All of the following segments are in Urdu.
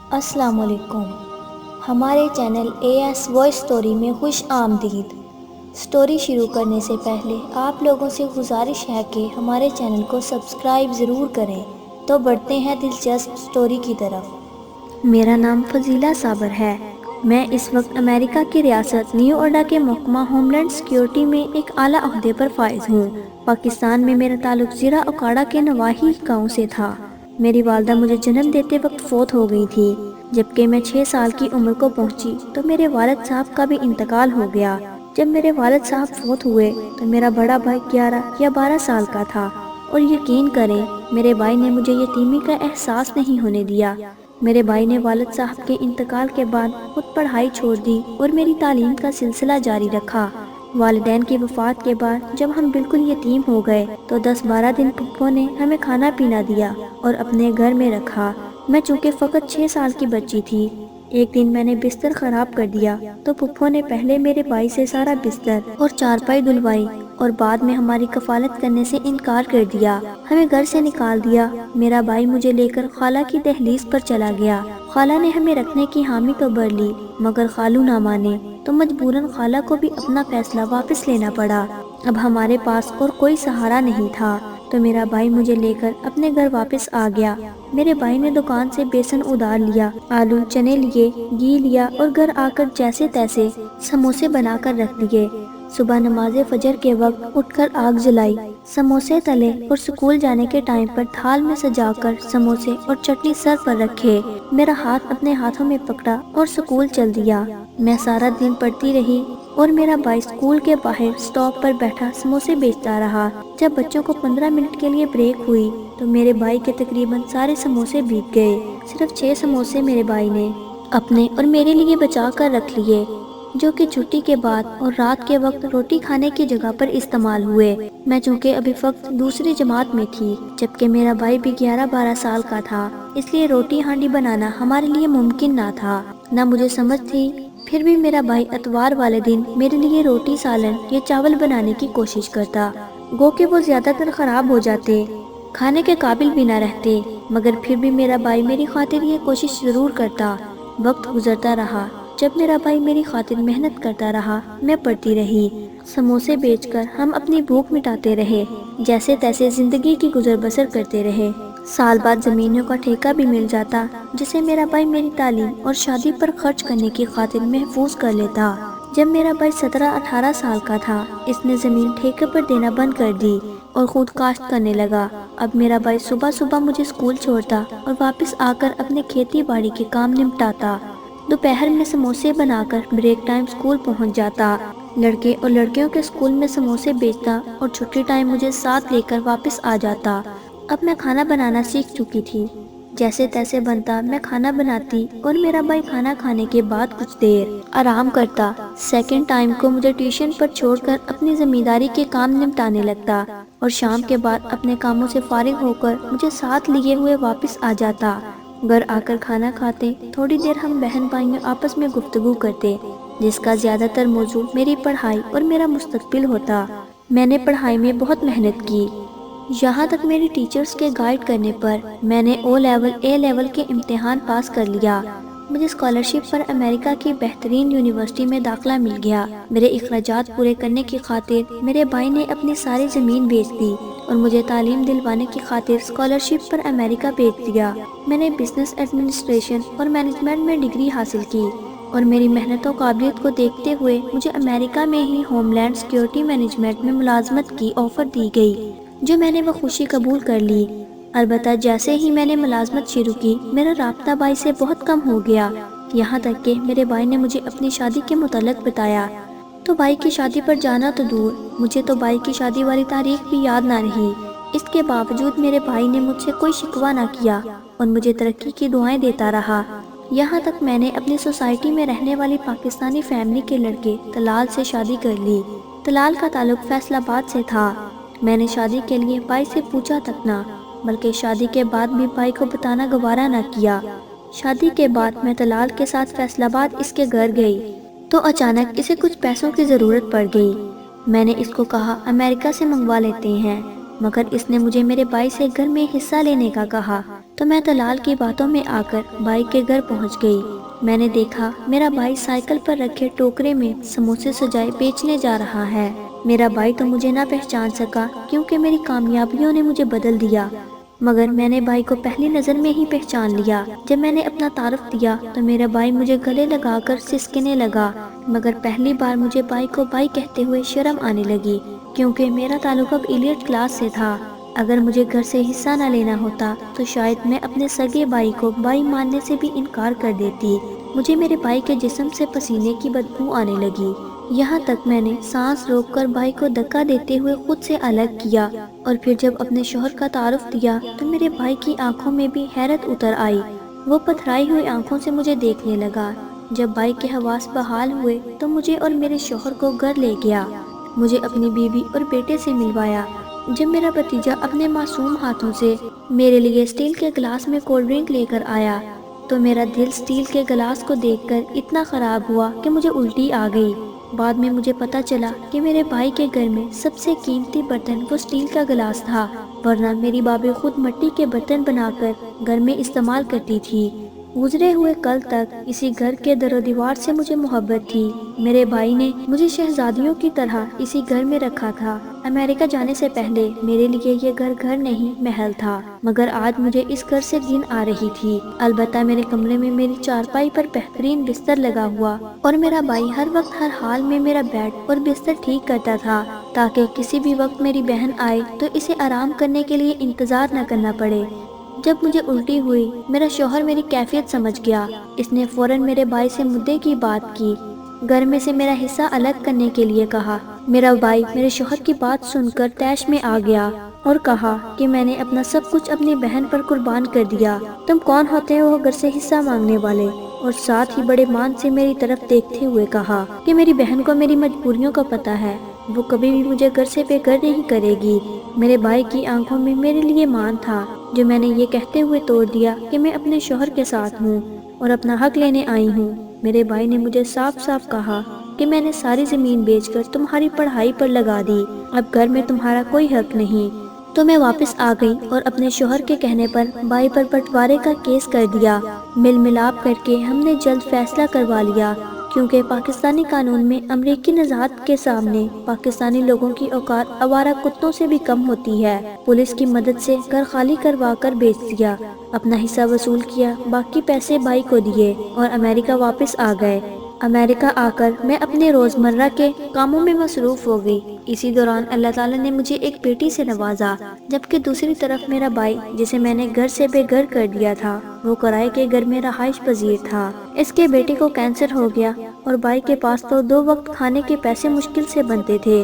السلام علیکم۔ ہمارے چینل AS وائس سٹوری میں خوش آمدید۔ سٹوری شروع کرنے سے پہلے آپ لوگوں سے گزارش ہے کہ ہمارے چینل کو سبسکرائب ضرور کریں۔ تو بڑھتے ہیں دلچسپ سٹوری کی طرف۔ میرا نام فضیلہ صابر ہے۔ میں اس وقت امریکہ کی ریاست نیو اڈا کے محکمہ ہوم لینڈ سیکیورٹی میں ایک اعلیٰ عہدے پر فائز ہوں۔ پاکستان میں میرا تعلق ضلع اکاڑا کے نواحی گاؤں سے تھا۔ میری والدہ مجھے جنم دیتے وقت فوت ہو گئی تھی۔ جبکہ میں 6 سال کی عمر کو پہنچی تو میرے والد صاحب کا بھی انتقال ہو گیا۔ جب میرے والد صاحب فوت ہوئے تو میرا بڑا بھائی 11 یا 12 سال کا تھا، اور یقین کریں میرے بھائی نے مجھے یتیمی کا احساس نہیں ہونے دیا۔ میرے بھائی نے والد صاحب کے انتقال کے بعد خود پڑھائی چھوڑ دی اور میری تعلیم کا سلسلہ جاری رکھا۔ والدین کی وفات کے بعد جب ہم بالکل یتیم ہو گئے تو 10-12 دن پھپھو نے ہمیں کھانا پینا دیا اور اپنے گھر میں رکھا۔ میں چونکہ فقط 6 سال کی بچی تھی، ایک دن میں نے بستر خراب کر دیا تو پھپھو نے پہلے میرے بھائی سے سارا بستر اور چارپائی دھلوائی اور بعد میں ہماری کفالت کرنے سے انکار کر دیا۔ ہمیں گھر سے نکال دیا۔ میرا بھائی مجھے لے کر خالہ کی دہلیز پر چلا گیا۔ خالہ نے ہمیں رکھنے کی حامی تو بھر لی مگر خالو نہ مانے تو مجبوراً خالہ کو بھی اپنا فیصلہ واپس لینا پڑا۔ اب ہمارے پاس اور کوئی سہارا نہیں تھا تو میرا بھائی مجھے لے کر اپنے گھر واپس آ گیا۔ میرے بھائی نے دکان سے بیسن ادھار لیا، آلو چنے لیے، گھی لیا اور گھر آ کر جیسے تیسے سموسے بنا کر رکھ دیے۔ صبح نماز فجر کے وقت اٹھ کر آگ جلائی، سموسے تلے اور سکول جانے کے ٹائم پر تھال میں سجا کر سموسے اور چٹنی سر پر رکھے۔ میرا ہاتھ اپنے ہاتھوں میں پکڑا اور سکول چل دیا۔ میں سارا دن پڑھتی رہی اور میرا بھائی سکول کے باہر سٹاپ پر بیٹھا سموسے بیچتا رہا۔ جب بچوں کو 15 منٹ کے لیے بریک ہوئی تو میرے بھائی کے تقریباً سارے سموسے بیک گئے۔ صرف 6 سموسے میرے بھائی نے اپنے اور میرے لیے بچا کر رکھ لیے، جو کہ چھٹی کے بعد اور رات کے وقت روٹی کھانے کی جگہ پر استعمال ہوئے۔ میں چونکہ ابھی فقط دوسری جماعت میں تھی جبکہ میرا بھائی بھی 11-12 سال کا تھا، اس لیے روٹی ہانڈی بنانا ہمارے لیے ممکن نہ تھا، نہ مجھے سمجھ تھی۔ پھر بھی میرا بھائی اتوار والے دن میرے لیے روٹی سالن یا چاول بنانے کی کوشش کرتا، گو کہ وہ زیادہ تر خراب ہو جاتے، کھانے کے قابل بھی نہ رہتے، مگر پھر بھی میرا بھائی میری خاطر یہ کوشش ضرور کرتا۔ وقت گزرتا رہا، جب میرا بھائی میری خاطر محنت کرتا رہا، میں پڑھتی رہی۔ سموسے بیچ کر ہم اپنی بھوک مٹاتے رہے، جیسے تیسے زندگی کی گزر بسر کرتے رہے۔ سال بعد زمینوں کا ٹھیکہ بھی مل جاتا جسے میرا بھائی میری تعلیم اور شادی پر خرچ کرنے کی خاطر محفوظ کر لیتا۔ جب میرا بھائی 17-18 سال کا تھا، اس نے زمین ٹھیکے پر دینا بند کر دی اور خود کاشت کرنے لگا۔ اب میرا بھائی صبح صبح مجھے سکول چھوڑتا اور واپس آ کر اپنے کھیتی باڑی کے کام نمٹاتا۔ دوپہر میں سموسے بنا کر بریک ٹائم سکول پہنچ جاتا۔ لڑکے اور لڑکیوں کے سکول میں سموسے بیچتا اور چھٹی ٹائم مجھے ساتھ لے کر واپس آ جاتا۔ اب میں کھانا بنانا سیکھ چکی تھی، جیسے تیسے بنتا میں کھانا بناتی اور میرا بھائی کھانا کھانے کے بعد کچھ دیر آرام کرتا۔ سیکنڈ ٹائم کو مجھے ٹیوشن پر چھوڑ کر اپنی زمینداری کے کام نمٹانے لگتا اور شام کے بعد اپنے کاموں سے فارغ ہو کر مجھے ساتھ لیے ہوئے واپس آ جاتا۔ گھر آ کر کھانا کھاتے، تھوڑی دیر ہم بہن بھائیوں آپس میں گفتگو کرتے، جس کا زیادہ تر موضوع میری پڑھائی اور میرا مستقبل ہوتا۔ میں نے پڑھائی میں بہت محنت کی، یہاں تک میری ٹیچرز کے گائیڈ کرنے پر میں نے او لیول اے لیول کے امتحان پاس کر لیا۔ مجھے اسکالرشپ پر امریکہ کی بہترین یونیورسٹی میں داخلہ مل گیا۔ میرے اخراجات پورے کرنے کی خاطر میرے بھائی نے اپنی ساری زمین بیچ دی اور مجھے تعلیم دلوانے کی خاطر اسکالرشپ پر امریکہ بھیج دیا۔ میں نے بزنس ایڈمنسٹریشن اور مینجمنٹ میں ڈگری حاصل کی اور میری محنت و قابلیت کو دیکھتے ہوئے مجھے امریکہ میں ہی ہوم لینڈ سیکیورٹی مینجمنٹ میں ملازمت کی آفر دی گئی، جو میں نے بخوشی قبول کر لی۔ البتہ جیسے ہی میں نے ملازمت شروع کی، میرا رابطہ بھائی سے بہت کم ہو گیا، یہاں تک کہ میرے بھائی نے مجھے اپنی شادی کے متعلق بتایا تو بھائی کی شادی پر جانا تو دور، مجھے تو بھائی کی شادی والی تاریخ بھی یاد نہ رہی۔ اس کے باوجود میرے بھائی نے مجھ سے کوئی شکوہ نہ کیا اور مجھے ترقی کی دعائیں دیتا رہا۔ یہاں تک میں نے اپنی سوسائٹی میں رہنے والی پاکستانی فیملی کے لڑکے طلال سے شادی کر لی۔ طلال کا تعلق فیصل آباد سے تھا۔ میں نے شادی کے لیے بھائی سے پوچھا تک نہ، بلکہ شادی کے بعد بھی بھائی کو بتانا گوارا نہ کیا۔ شادی کے بعد میں طلال کے ساتھ فیصل آباد اس کے گھر گئی تو اچانک اسے کچھ پیسوں کی ضرورت پڑ گئی۔ میں نے اس کو کہا امریکہ سے منگوا لیتے ہیں، مگر اس نے مجھے میرے بھائی سے گھر میں حصہ لینے کا کہا۔ تو میں دلال کی باتوں میں آ کر بھائی کے گھر پہنچ گئی۔ میں نے دیکھا میرا بھائی سائیکل پر رکھے ٹوکرے میں سموسے سجائے بیچنے جا رہا ہے۔ میرا بھائی تو مجھے نہ پہچان سکا کیونکہ میری کامیابیوں نے مجھے بدل دیا، مگر میں نے بھائی کو پہلی نظر میں ہی پہچان لیا۔ جب میں نے اپنا تعارف دیا تو میرا بھائی مجھے گلے لگا کر سسکنے لگا، مگر پہلی بار مجھے بھائی کو بھائی کہتے ہوئے شرم آنے لگی، کیونکہ میرا تعلق اب ایلیٹ کلاس سے تھا۔ اگر مجھے گھر سے حصہ نہ لینا ہوتا تو شاید میں اپنے سگے بھائی کو بھائی ماننے سے بھی انکار کر دیتی۔ مجھے میرے بھائی کے جسم سے پسینے کی بدبو آنے لگی، یہاں تک میں نے سانس روک کر بھائی کو دھکا دیتے ہوئے خود سے الگ کیا، اور پھر جب اپنے شوہر کا تعارف دیا تو میرے بھائی کی آنکھوں میں بھی حیرت اتر آئی۔ وہ پتھرائی ہوئی آنکھوں سے مجھے دیکھنے لگا۔ جب بھائی کے حواس بحال ہوئے تو مجھے اور میرے شوہر کو گھر لے گیا، مجھے اپنی بیوی اور بیٹے سے ملوایا۔ جب میرا بھتیجا اپنے معصوم ہاتھوں سے میرے لیے اسٹیل کے گلاس میں کولڈ ڈرنک لے کر آیا تو میرا دل اسٹیل کے گلاس کو دیکھ کر اتنا خراب ہوا کہ مجھے الٹی آ گئی۔ بعد میں مجھے پتا چلا کہ میرے بھائی کے گھر میں سب سے قیمتی برتن وہ اسٹیل کا گلاس تھا، ورنہ میری بابی خود مٹی کے برتن بنا کر گھر میں استعمال کرتی تھی۔ گزرے ہوئے کل تک اسی گھر کے در و دیوار سے مجھے محبت تھی۔ میرے بھائی نے مجھے شہزادیوں کی طرح اسی گھر میں رکھا تھا۔ امریکہ جانے سے پہلے میرے لیے یہ گھر نہیں محل تھا، مگر آج مجھے اس گھر سے گھن آ رہی تھی۔ البتہ میرے کمرے میں میری چارپائی پر بہترین بستر لگا ہوا، اور میرا بھائی ہر وقت ہر حال میں میرا بیڈ اور بستر ٹھیک کرتا تھا تاکہ کسی بھی وقت میری بہن آئے تو اسے آرام کرنے کے لیے انتظار نہ کرنا پڑے۔ جب مجھے الٹی ہوئی میرا شوہر میری کیفیت سمجھ گیا۔ اس نے فوراً میرے بھائی سے مدعے کی بات کی، گھر میں سے میرا حصہ الگ کرنے کے لیے کہا۔ میرا بھائی میرے شوہر کی بات سن کر طیش میں آ گیا اور کہا کہ میں نے اپنا سب کچھ اپنی بہن پر قربان کر دیا۔ تم کون ہوتے ہو گھر سے حصہ مانگنے والے؟ اور ساتھ ہی بڑے مان سے میری طرف دیکھتے ہوئے کہا کہ میری بہن کو میری مجبوریوں کا پتہ ہے، وہ کبھی بھی مجھے گھر سے بے گھر نہیں کرے گی۔ میرے بھائی کی آنکھوں میں میرے لیے مان تھا، جو میں نے یہ کہتے ہوئے توڑ دیا کہ میں اپنے شوہر کے ساتھ ہوں اور اپنا حق لینے آئی ہوں۔ میرے بھائی نے مجھے صاف صاف کہا کہ میں نے ساری زمین بیچ کر تمہاری پڑھائی پر لگا دی، اب گھر میں تمہارا کوئی حق نہیں۔ تو میں واپس آ گئی اور اپنے شوہر کے کہنے پر بھائی پر بٹوارے کا کیس کر دیا۔ مل ملاپ کر کے ہم نے جلد فیصلہ کروا لیا، کیونکہ پاکستانی قانون میں امریکی نژاد کے سامنے پاکستانی لوگوں کی اوقات آوارہ کتوں سے بھی کم ہوتی ہے۔ پولیس کی مدد سے گھر خالی کروا کر بیچ دیا، اپنا حصہ وصول کیا، باقی پیسے بھائی کو دیے اور امریکہ واپس آ گئے۔ امریکہ آ کر میں اپنے روزمرہ کے کاموں میں مصروف ہو گئی۔ اسی دوران اللہ تعالیٰ نے مجھے ایک بیٹی سے نوازا، جبکہ دوسری طرف میرا بھائی جسے میں نے گھر سے بے گھر کر دیا تھا وہ کرائے کے گھر میں رہائش پذیر تھا۔ اس کے بیٹے کو کینسر ہو گیا اور بھائی کے پاس تو 2 وقت کھانے کے پیسے مشکل سے بنتے تھے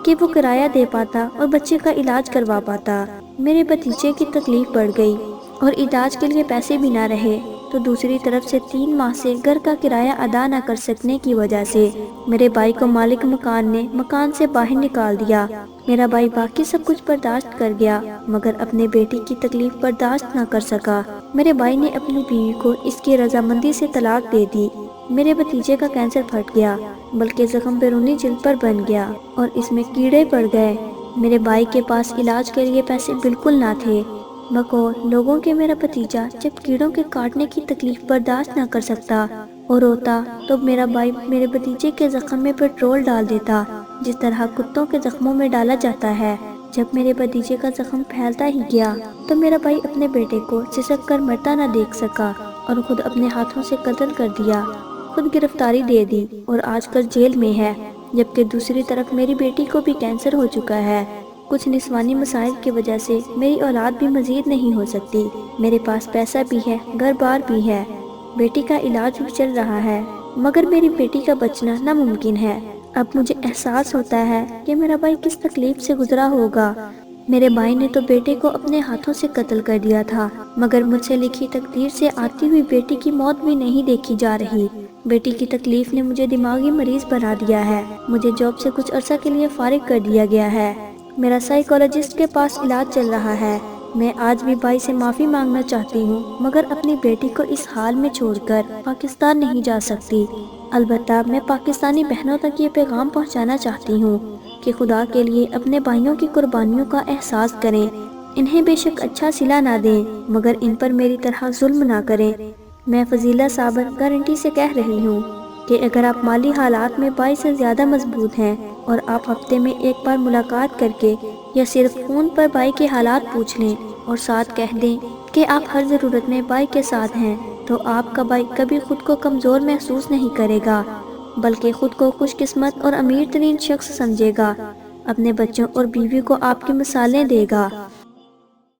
کہ وہ کرایہ دے پاتا اور بچے کا علاج کروا پاتا۔ میرے بھتیجے کی تکلیف بڑھ گئی اور علاج کے لیے پیسے بھی نہ رہے، تو دوسری طرف سے 3 ماہ سے گھر کا کرایہ ادا نہ کر سکنے کی وجہ سے میرے بھائی کو مالک مکان نے مکان سے باہر نکال دیا۔ میرا بھائی باقی سب کچھ برداشت کر گیا، مگر اپنے بیٹی کی تکلیف برداشت نہ کر سکا۔ میرے بھائی نے اپنی بیوی کو اس کی رضامندی سے طلاق دے دی۔ میرے بھتیجے کا کینسر پھٹ گیا، بلکہ زخم بیرونی جلد پر بن گیا اور اس میں کیڑے پڑ گئے۔ میرے بھائی کے پاس علاج کے لیے پیسے بالکل نہ تھے۔ بقول لوگوں کے میرا بھتیجا جب کیڑوں کے کاٹنے کی تکلیف برداشت نہ کر سکتا اور روتا تو میرا بھائی میرے بھتیجے کے زخم میں پیٹرول ڈال دیتا، جس طرح کتوں کے زخموں میں ڈالا جاتا ہے۔ جب میرے بھتیجے کا زخم پھیلتا ہی گیا تو میرا بھائی اپنے بیٹے کو سسک کر مرتا نہ دیکھ سکا اور خود اپنے ہاتھوں سے قتل کر دیا، خود گرفتاری دے دی اور آج کل جیل میں ہے۔ جبکہ دوسری طرف میری بیٹی کو بھی کینسر ہو چکا ہے۔ کچھ نسوانی مسائل کی وجہ سے میری اولاد بھی مزید نہیں ہو سکتی۔ میرے پاس پیسہ بھی ہے، گھر بار بھی ہے، بیٹی کا علاج بھی چل رہا ہے، مگر میری بیٹی کا بچنا ناممکن ہے۔ اب مجھے احساس ہوتا ہے کہ میرا بھائی کس تکلیف سے گزرا ہوگا۔ میرے بھائی نے تو بیٹے کو اپنے ہاتھوں سے قتل کر دیا تھا، مگر مجھ سے لکھی تقدیر سے آتی ہوئی بیٹی کی موت بھی نہیں دیکھی جا رہی۔ بیٹی کی تکلیف نے مجھے دماغی مریض بنا دیا ہے۔ مجھے جاب سے کچھ عرصہ کے لیے فارغ کر دیا گیا ہے۔ میرا سائیکالوجسٹ کے پاس علاج چل رہا ہے۔ میں آج بھی بھائی سے معافی مانگنا چاہتی ہوں، مگر اپنی بیٹی کو اس حال میں چھوڑ کر پاکستان نہیں جا سکتی۔ البتہ میں پاکستانی بہنوں تک یہ پیغام پہنچانا چاہتی ہوں کہ خدا کے لیے اپنے بھائیوں کی قربانیوں کا احساس کریں۔ انہیں بے شک اچھا صلہ نہ دیں مگر ان پر میری طرح ظلم نہ کریں۔ میں فضیلہ صابر گارنٹی سے کہہ رہی ہوں کہ اگر آپ مالی حالات میں بائی سے زیادہ مضبوط ہیں اور آپ ہفتے میں ایک بار ملاقات کر کے یا صرف فون پر بائی کے حالات پوچھ لیں اور ساتھ کہہ دیں کہ آپ ہر ضرورت میں بائی کے ساتھ ہیں، تو آپ کا بائی کبھی خود کو کمزور محسوس نہیں کرے گا بلکہ خود کو خوش قسمت اور امیر ترین شخص سمجھے گا، اپنے بچوں اور بیوی کو آپ کی مثالیں دے گا